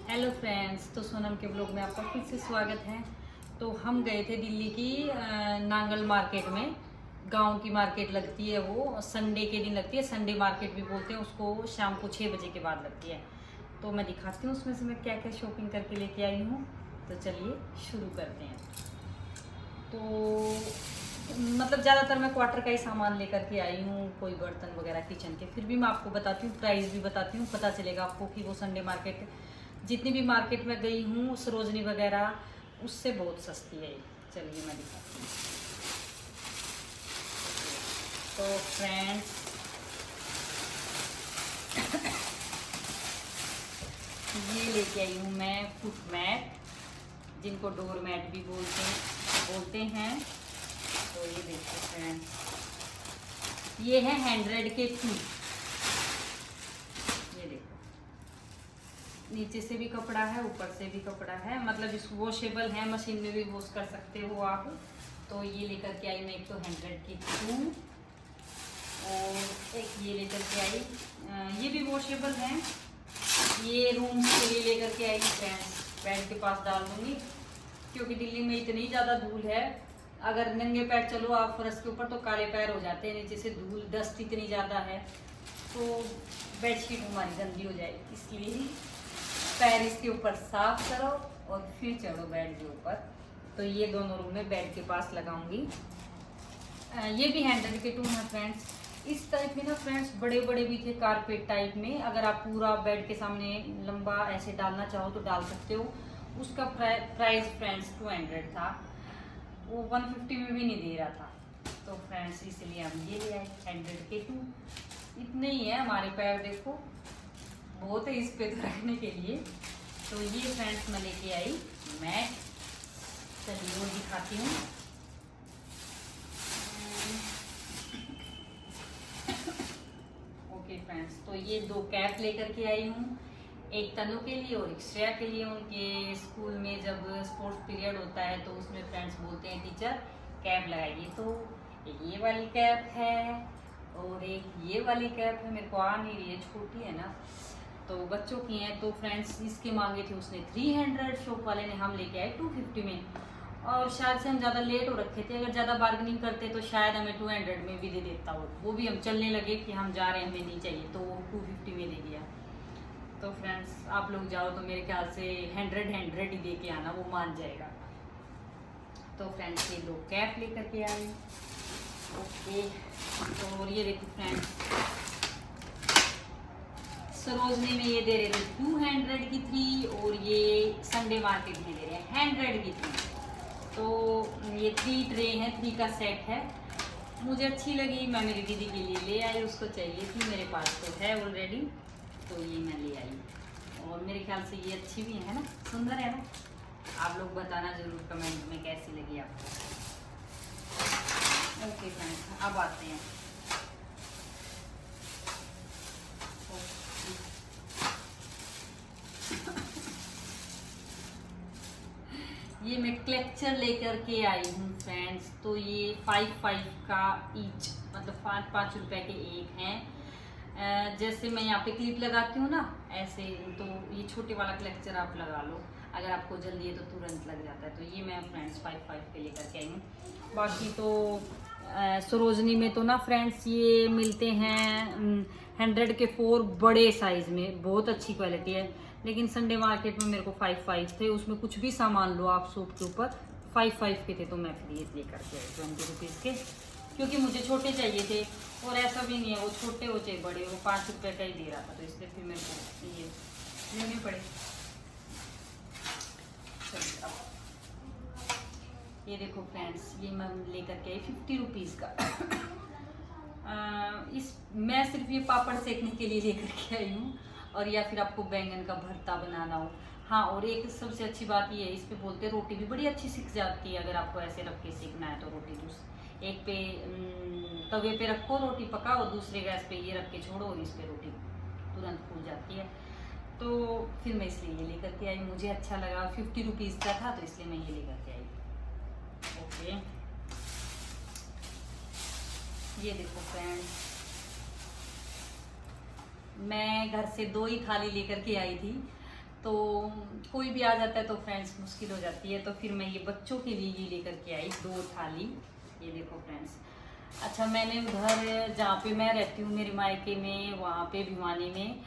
Hello friends, तो सोनम के blog में आपका फिर से स्वागत है। तो हम गए थे दिल्ली की नांगल मार्केट में। गांव की मार्केट लगती है, वो संडे के दिन लगती है। संडे मार्केट भी बोलते हैं उसको। शाम को 6 बजे के बाद लगती है। तो मैं दिखाती हूँ उसमें से मैं क्या क्या शॉपिंग करके लेके आई हूँ। तो चलिए शुरू करते हैं। तो मतलब ज़्यादातर मैं क्वार्टर का ही सामान लेकर के आई हूँ, कोई बर्तन वगैरह किचन के। फिर भी मैं आपको बताती हूँ, प्राइस भी बताती हूँ, पता चलेगा आपको कि वो संडे मार्केट जितनी भी मार्केट में गई हूँ सरोजनी वगैरह उससे बहुत सस्ती है ये। चलिए मैं दिखाती हूँ। तो फ्रेंड्स ये लेके आई हूँ मैं फुट मैट, जिनको डोर मैट भी बोलते हैं। तो ये देखिए फ्रेंड्स, ये है 100 के 2। ये देखो, नीचे से भी कपड़ा है, ऊपर से भी कपड़ा है, मतलब इस वॉशेबल है, मशीन में भी वॉश कर सकते हो आप। तो ये लेकर के आई मैं एक तो 100 की 2 और एक ये लेकर के आई, ये भी वॉशेबल है। ये रूम के लिए लेकर के आई फ्रेंड्स, बेड के पास डाल दूंगी क्योंकि दिल्ली में इतनी ज़्यादा धूल है। अगर नंगे पैर चलो आप फर्श के ऊपर तो काले पैर हो जाते हैं, नीचे से धूल डस्ट इतनी ज़्यादा है तो बेडशीट हमारी गंदी हो जाएगी। इसलिए पैर इसके ऊपर साफ करो और फिर चढ़ो बेड के ऊपर। तो ये दोनों रूम में बेड के पास लगाऊंगी। ये भी 100 के 2 है फ्रेंड्स। इस टाइप में ना फ्रेंड्स बड़े बड़े भी थे कारपेट टाइप में। अगर आप पूरा बेड के सामने लंबा ऐसे डालना चाहो तो डाल सकते हो। उसका प्राइस फ्रेंड्स 200 था, वो 150 में भी नहीं दे रहा था। तो फ्रेंड्स इसलिए हम ये ले आए 100 के 2। इतने ही है हमारे पैर, देखो बहुत है इस पे तो रखने के लिए। तो ये फ्रेंड्स मैं लेके आई मैट। चलिए वो दिखाती हूँ। ओके फ्रेंड्स, तो ये 2 कैप लेकर के आई हूँ, एक तनु के लिए और एक श्रेया के लिए। उनके स्कूल में जब स्पोर्ट्स पीरियड होता है तो उसमें फ्रेंड्स बोलते हैं टीचर कैप लगाइए। तो एक ये वाली कैप है और एक ये वाली कैप है। मेरे को आ नहीं रही है, छोटी है ना, तो बच्चों की हैं। तो फ्रेंड्स इसके मांगे थे उसने 300, शॉप वाले ने, हम लेके आए 250 में। और शायद से हम ज़्यादा लेट हो रखे थे, अगर ज़्यादा बार्गेनिंग करते तो शायद हमें 200 में भी दे देता हो। वो भी हम चलने लगे कि हम जा रहे हैं, हमें नहीं चाहिए, तो वो 250 में दे दिया। तो फ्रेंड्स आप लोग जाओ तो मेरे ख्याल से 100 ही दे के आना, वो मान जाएगा। तो फ्रेंड्स ये 2 कैप लेकर के आए। ओके, तो और ये देखो फ्रेंड्स, सरोजनी में ये दे रहे थे 200 की 3 और ये संडे मार्केट में दे रहे हैं 100 की 3। तो ये 3 ट्रे हैं, 3 का सेट है। मुझे अच्छी लगी, मैं मेरी दीदी के लिए ले आई, उसको चाहिए थी, मेरे पास तो है ऑलरेडी, तो ये मैं ले आई। और मेरे ख्याल से ये अच्छी भी है ना, सुंदर है ना। आप लोग बताना ज़रूर कमेंट में कैसी लगी आपको। ओके फ्रेंड्स, अब आते हैं। ये मैं क्लेक्चर लेकर के आई हूँ फ्रेंड्स। तो ये 5 का ईच, मतलब 5 रुपए के एक हैं। जैसे मैं यहाँ पे क्लिप लगाती हूँ ना ऐसे, तो ये छोटे वाला क्लेक्चर आप लगा लो, अगर आपको जल्दी है तो तुरंत लग जाता है। तो ये मैं फ्रेंड्स 5 के लेकर के आई हूँ। बाकी तो सरोजनी में तो ना फ्रेंड्स ये मिलते हैं 100 के 4 बड़े साइज़ में, बहुत अच्छी क्वालिटी है। लेकिन संडे मार्केट में मेरे को 5 थे, उसमें कुछ भी सामान लो आप सूट के ऊपर 5 के थे। तो मैं फिर ये लेकर के आई 20 रुपीज़ के, क्योंकि मुझे छोटे चाहिए थे। और ऐसा भी नहीं है वो छोटे हो चाहे बड़े, वो 5 रुपये का ही दे रहा था, तो इसलिए फिर मेरे को ये लेने पड़े। चलिए अब ये देखो फ्रेंड्स, ये मैं लेकर के आई 50 रुपीज़ का। इस मैं सिर्फ ये पापड़ सेकने के लिए लेकर के आई हूँ, और या फिर आपको बैंगन का भरता बनाना हो। हाँ, और एक सबसे अच्छी बात ये है, इस पे बोलते हैं रोटी भी बड़ी अच्छी सिक जाती है। अगर आपको ऐसे रख के सेकना है तो रोटी एक पे तवे पे रखो, रोटी पकाओ, दूसरे गैस पे ये रख के छोड़ो और इस पे रोटी तुरंत फूल जाती है। तो फिर मैं इसलिए ये लेकर के आई, मुझे अच्छा लगा। 50 रुपीज़ का था तो इसलिए मैं ये लेकर के आई। ओके, ये देखो फ्रेंड्स, मैं घर से 2 ही थाली लेकर के आई थी। तो कोई भी आ जाता है तो फ्रेंड्स मुश्किल हो जाती है। तो फिर मैं ये बच्चों के लिए ये लेकर के आई 2 थाली। ये देखो फ्रेंड्स। अच्छा, मैंने उधर जहाँ पे मैं रहती हूँ मेरे मायके में, वहाँ पे भिवानी में,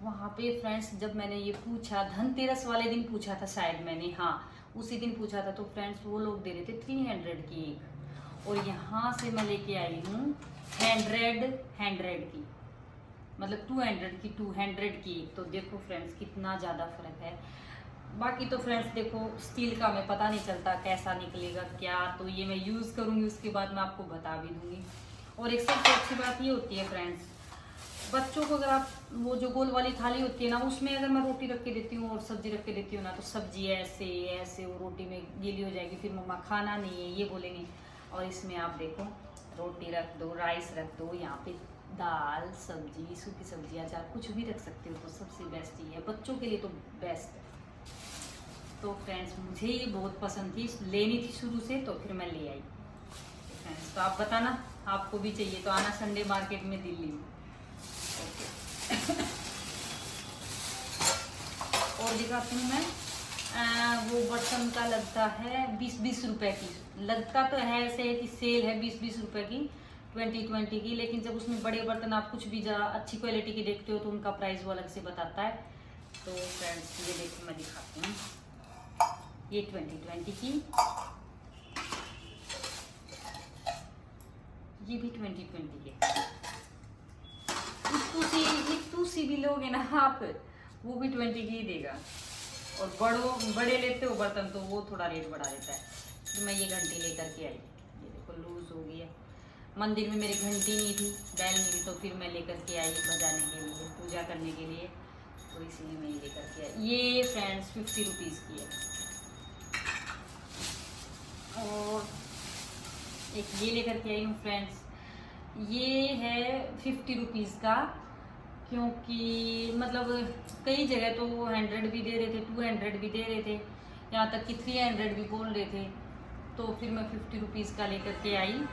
वहाँ पे फ्रेंड्स जब मैंने ये पूछा, धनतेरस वाले दिन पूछा था शायद मैंने, हाँ उसी दिन पूछा था, तो फ्रेंड्स वो लोग दे रहे थे 300 की एक। और यहाँ से मैं लेके आई हूँ 100 की, मतलब 200 की 200 की। तो देखो फ्रेंड्स कितना ज़्यादा फर्क है। बाकी तो फ्रेंड्स देखो स्टील का हमें पता नहीं चलता कैसा निकलेगा क्या, तो ये मैं यूज़ करूँगी उसके बाद मैं आपको बता भी दूँगी। और एक सबसे अच्छी बात ये होती है फ्रेंड्स, बच्चों को अगर आप वो जो गोल वाली थाली होती है ना, उसमें अगर मैं रोटी रख के देती हूँ और सब्जी रख के देती हूँ ना, तो सब्जी ऐसे ऐसे वो रोटी में गीली हो जाएगी, फिर मम्मा खाना नहीं है ये बोलेंगे। और इसमें आप देखो रोटी रख दो, राइस रख दो, यहाँ पे दाल सब्जी सूखी सब्जी अचार कुछ भी रख सकते हो, तो सबसे बेस्ट ये है बच्चों के लिए, तो बेस्ट है। तो फ्रेंड्स मुझे ये बहुत पसंद थी, लेनी थी शुरू से, तो फिर मैं ले आई। तो फ्रेंड्स तो आप बताना आपको भी चाहिए तो आना संडे मार्केट में दिल्ली में। और दिखाती हूँ मैं, वो बर्तन का लगता है 20-20 रुपए की, लगता तो है ऐसे है कि सेल है 20-20 रुपए की, 20-20 की, लेकिन जब उसमें बड़े बर्तन आप कुछ भी ज़रा अच्छी क्वालिटी के देखते हो तो उनका प्राइस वो अलग से बताता है। तो फ्रेंड्स ये देखो मैं दिखाती हूँ, ये 20-20 की, ये भी 20-20 के। इतू सी भी लोगे ना आप, वो भी 20 की ही देगा। और बड़े लेते हो बर्तन तो वो थोड़ा रेट बढ़ा देता है। तो मैं ये घंटी लेकर के आई, ये देखो लूज हो गई है। मंदिर में मेरी घंटी नहीं थी, बैल नहीं थी, तो फिर मैं लेकर के आई बजाने के लिए, पूजा करने के लिए, तो इसलिए मैं ये लेकर के आई। ये फ्रेंड्स 50 रुपीज़ की है। और एक ये लेकर के आई हूँ फ्रेंड्स, ये है 50 रुपीज़ का, क्योंकि मतलब कई जगह तो 100 भी दे रहे थे, 200 भी दे रहे थे, यहाँ तक कि 300 भी बोल रहे थे। तो फिर मैं 50 रुपीज़ का लेकर के आई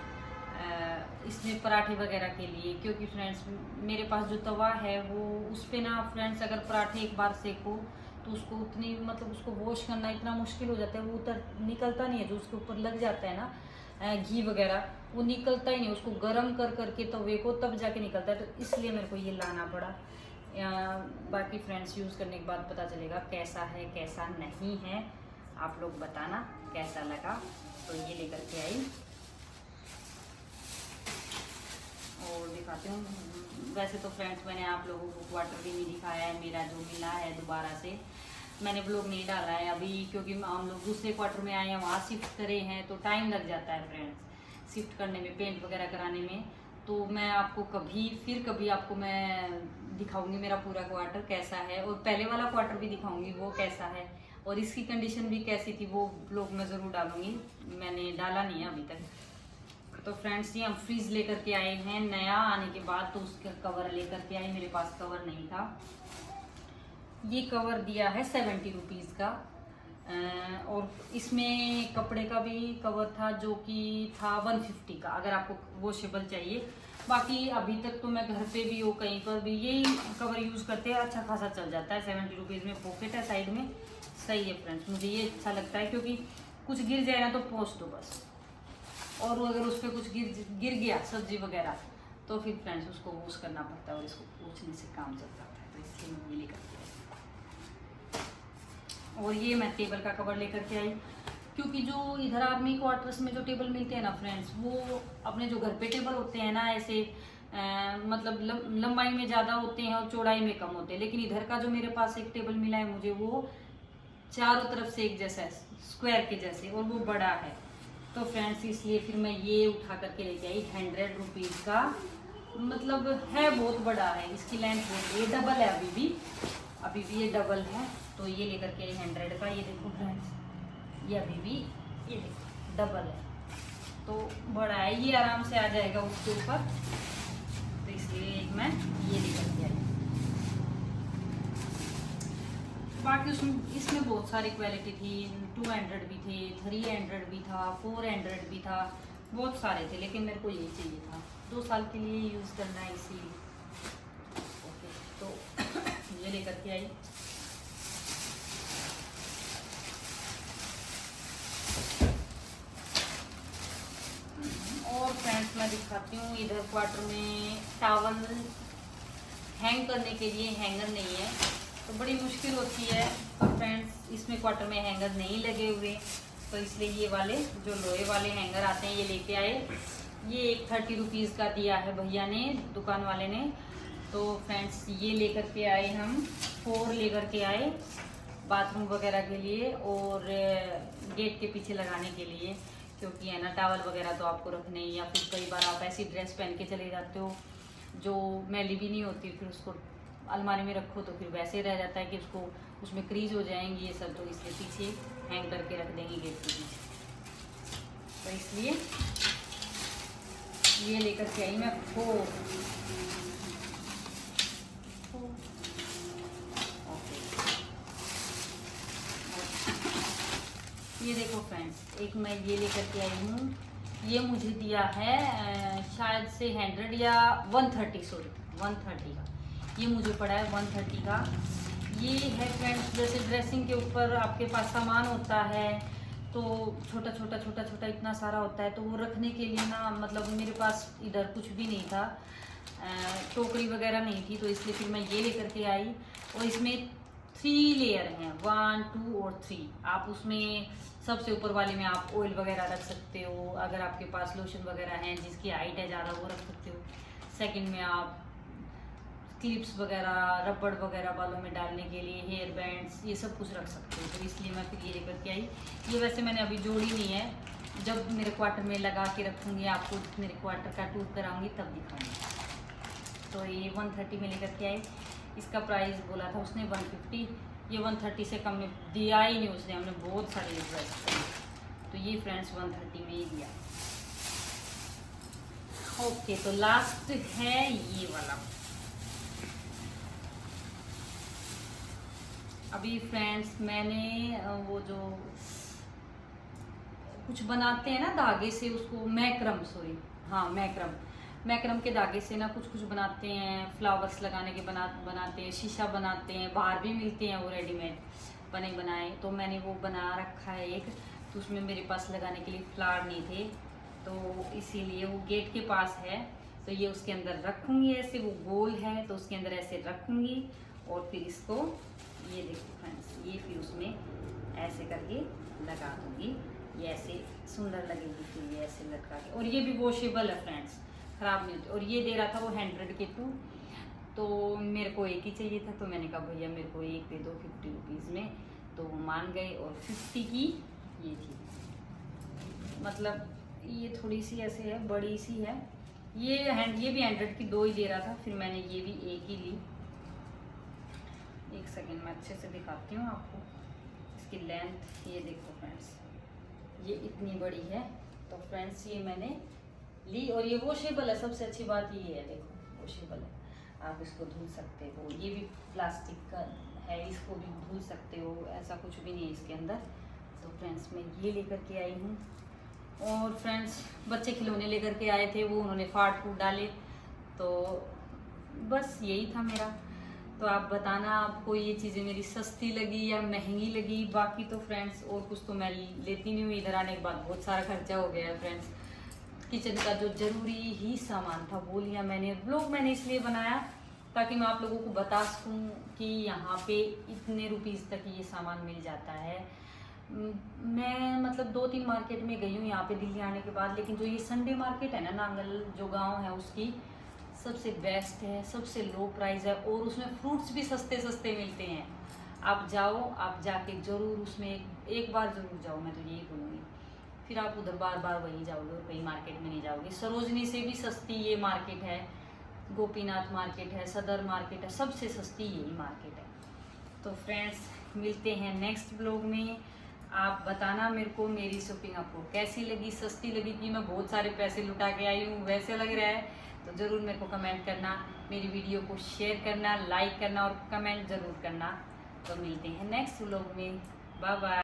इसमें पराठे वगैरह के लिए, क्योंकि फ्रेंड्स मेरे पास जो तवा है वो उस पर ना फ्रेंड्स अगर पराठे एक बार सेको तो उसको उतनी मतलब उसको वॉश करना इतना मुश्किल हो जाता है, वो उतर निकलता नहीं है, जो उसके ऊपर लग जाता है ना घी वगैरह, वो निकलता ही नहीं, उसको गर्म कर करके तवे को तब जाके निकलता है। तो इसलिए मेरे को ये लाना पड़ा। बाकी फ्रेंड्स यूज़ करने के बाद पता चलेगा कैसा है कैसा नहीं है, आप लोग बताना कैसा लगा। तो ये लेकर के आई और दिखाती हूँ। वैसे तो फ्रेंड्स मैंने आप लोगों को क्वार्टर भी नहीं दिखाया है, मेरा जो मिला है दोबारा से मैंने ब्लॉग नहीं डाला है अभी, क्योंकि हम लोग दूसरे क्वार्टर में आए हैं, वहाँ शिफ्ट करे हैं तो टाइम लग जाता है फ्रेंड्स शिफ्ट करने में, पेंट वगैरह कराने में। तो मैं आपको कभी आपको मैं दिखाऊंगी मेरा पूरा क्वार्टर कैसा है, और पहले वाला क्वार्टर भी दिखाऊंगी वो कैसा है, और इसकी कंडीशन भी कैसी थी वो ब्लॉग में ज़रूर डालूंगी, मैंने डाला नहीं है अभी तक। तो फ्रेंड्स ये हम फ्रिज लेकर के आए हैं नया आने के बाद, तो उसका कवर लेकर के आए, मेरे पास कवर नहीं था। ये कवर दिया है 70 रुपीज़ का, और इसमें कपड़े का भी कवर था जो कि था 150 का, अगर आपको वॉशेबल चाहिए। बाकी अभी तक तो मैं घर पे भी हो कहीं पर भी यही कवर यूज़ करते हैं, अच्छा खासा चल जाता है। 70 रुपीज़ में पॉकेट है साइड में, सही है फ्रेंड्स, मुझे ये अच्छा लगता है, क्योंकि कुछ गिर जाए ना तो पोंछ दो बस, और अगर उस पर कुछ गिर गया सब्जी वगैरह तो फिर फ्रेंड्स उसको वॉश करना पड़ता है, और इसको पोंछने से काम चल जाता है, तो इसलिए मैं ये लेकर के आई। और ये मैं टेबल का कवर लेकर के आई, क्योंकि जो इधर आर्मी क्वार्टर्स में जो टेबल मिलते हैं ना फ्रेंड्स, वो अपने जो घर पे टेबल होते हैं ना ऐसे मतलब लंबाई में ज़्यादा होते हैं और चौड़ाई में कम होते हैं, लेकिन इधर का जो मेरे पास एक टेबल मिला है मुझे, वो चारों तरफ से एक जैसा है, स्क्वायर के जैसे, और वो बड़ा है। तो फ्रेंड्स इसलिए फिर मैं ये उठा करके लेके आई 100 रुपीज़ का, मतलब है बहुत बड़ा है, इसकी लेंथ बहुत, ये डबल है अभी भी ये डबल है, तो ये लेकर के 100 का। ये देखो फ्रेंड्स ये अभी भी ये देखो डबल है, तो बड़ा है, ये आराम से आ जाएगा उसके ऊपर, तो इसलिए मैं ये लेकर के आई। बाकी इसमें बहुत सारी क्वालिटी थी, 200 भी थे, 300 भी था, 400 भी था, बहुत सारे थे, लेकिन मेरे को ये चाहिए था, 2 साल के लिए यूज़ करना है इसीलिए। ओके तो ये लेकर के आई। दिखाती हूँ। इधर क्वार्टर में टावल हैंग करने के लिए हैंगर नहीं है, तो बड़ी मुश्किल होती है। और फ्रेंड्स इसमें क्वार्टर में हैंगर नहीं लगे हुए, तो इसलिए ये वाले जो लोहे वाले हैंगर आते हैं ये लेके आए। ये एक 30 रुपीज़ का दिया है भैया ने, दुकान वाले ने। तो फ्रेंड्स ये लेकर के आए हम, 4 लेकर के आए बाथरूम वगैरह के लिए और गेट के पीछे लगाने के लिए, क्योंकि है ना टावल वगैरह तो आपको रखने ही, या फिर कई बार आप ऐसी ड्रेस पहन के चले जाते हो जो मैली भी नहीं होती, फिर उसको अलमारी में रखो तो फिर वैसे रह जाता है कि उसको उसमें क्रीज हो जाएंगी ये सब, तो इसलिए पीछे हैंग करके रख देंगे गेट के पीछे। तो इसलिए ये लेकर के आई मैं 4। ये देखो फ्रेंड्स, एक मैं ये लेकर के आई हूँ। ये मुझे दिया है शायद से 100 या 130, सॉरी 130 का। ये मुझे पड़ा है 130 का। ये है फ्रेंड्स, जैसे ड्रेसिंग के ऊपर आपके पास सामान होता है तो छोटा छोटा इतना सारा होता है, तो वो रखने के लिए ना, मतलब मेरे पास इधर कुछ भी नहीं था, टोकरी वगैरह नहीं थी, तो इसलिए फिर मैं ये लेकर के आई। और इसमें 3 लेयर हैं, 1, 2 और 3। आप उसमें सबसे ऊपर वाले में आप ऑयल वगैरह रख सकते हो, अगर आपके पास लोशन वगैरह हैं जिसकी हाइट है ज़्यादा वो रख सकते हो। सेकंड में आप क्लिप्स वगैरह, रबड़ वगैरह बालों में डालने के लिए, हेयर बैंड्स, ये सब कुछ रख सकते हो। तो इसलिए मैं फिर ये लेकर के आई। ये वैसे मैंने अभी जोड़ी नहीं है, जब मेरे क्वार्टर में लगा के रखूँगी, आपको मेरे क्वार्टर का टूर कराऊँगी तब दिखाऊँगी। तो ये 130 में लेकर के आई। इसका प्राइस बोला था उसने 150, ये 130 से कम में दिया ही नहीं उसने, हमने बहुत सारे ड्रेस करे। तो ये फ्रेंड्स 130 में ही दिया। ओके, तो लास्ट है ये वाला। अभी फ्रेंड्स मैंने वो जो कुछ बनाते हैं ना धागे से, उसको मैक्रम, सॉरी हाँ मैक्रम के धागे से ना कुछ बनाते हैं, फ्लावर्स लगाने के बनाते हैं, शीशा बनाते हैं, बाहर भी मिलते हैं वो रेडीमेड बने बनाए। तो मैंने वो बना रखा है एक, तो उसमें मेरे पास लगाने के लिए फ्लावर नहीं थे, तो इसीलिए वो गेट के पास है। तो ये उसके अंदर रखूँगी, ऐसे वो गोल है तो उसके अंदर ऐसे रखूँगी। और फिर इसको ये देखो फ्रेंड्स, ये फिर उसमें ऐसे करके लगा दूँगी, ये ऐसे सुंदर लगेगी। फिर ये ऐसे लटका के, और ये भी वॉशेबल है फ्रेंड्स, ख़राब नहीं होती। और ये दे रहा था वो 100 के 2, तो मेरे को एक ही चाहिए था, तो मैंने कहा भैया मेरे को एक दे दो 50 रुपीज़ में, तो वो मान गए। और 50 की ये थी, मतलब ये थोड़ी सी ऐसे है, बड़ी सी है। ये भी 100 की 2 ही दे रहा था, फिर मैंने ये भी एक ही ली। एक सेकेंड मैं अच्छे से दिखाती हूँ आपको इसकी लेंथ। ये देखो फ्रेंड्स, ये इतनी बड़ी है। तो फ्रेंड्स ये मैंने ली, और ये वॉशेबल है, सबसे अच्छी बात ये है, देखो वॉशेबल है, आप इसको धुल सकते हो। ये भी प्लास्टिक का है, इसको भी धुल सकते हो, ऐसा कुछ भी नहीं है इसके अंदर। तो फ्रेंड्स मैं ये लेकर के आई हूँ। और फ्रेंड्स बच्चे खिलौने लेकर के आए थे, वो उन्होंने फाड़ फूट डाले, तो बस यही था मेरा। तो आप बताना आपको ये चीज़ें मेरी सस्ती लगी या महंगी लगी। बाकी तो फ्रेंड्स और कुछ तो मैं लेती नहीं हूँ, इधर आने के बाद बहुत सारा खर्चा हो गया है फ्रेंड्स। किचन का जो ज़रूरी ही सामान था वो लिया मैंने। व्लॉग मैंने इसलिए बनाया ताकि मैं आप लोगों को बता सकूँ कि यहाँ पे इतने रुपीज़ तक ये सामान मिल जाता है। मैं मतलब 2-3 मार्केट में गई हूँ यहाँ पे दिल्ली आने के बाद, लेकिन जो ये संडे मार्केट है ना, नांगल जो गांव है उसकी सबसे बेस्ट है, सबसे लो प्राइस है, और उसमें फ्रूट्स भी सस्ते सस्ते मिलते हैं। आप जाओ, आप जाके ज़रूर उसमें एक बार ज़रूर जाओ, मैं तो यही बोलूँगी। फिर आप उधर बार बार वहीं जाओगे और कहीं मार्केट में नहीं जाओगे। सरोजनी से भी सस्ती ये मार्केट है, गोपीनाथ मार्केट है, सदर मार्केट है, सबसे सस्ती यही मार्केट है। तो फ्रेंड्स मिलते हैं नेक्स्ट ब्लॉग में। आप बताना मेरे को मेरी शॉपिंग आपको कैसी लगी, सस्ती लगी कि मैं बहुत सारे पैसे लुटा के आई हूँ वैसे लग रहा है, तो ज़रूर मेरे को कमेंट करना, मेरी वीडियो को शेयर करना, लाइक करना और कमेंट ज़रूर करना। तो मिलते हैं नेक्स्ट व्लॉग में, बाय बाय।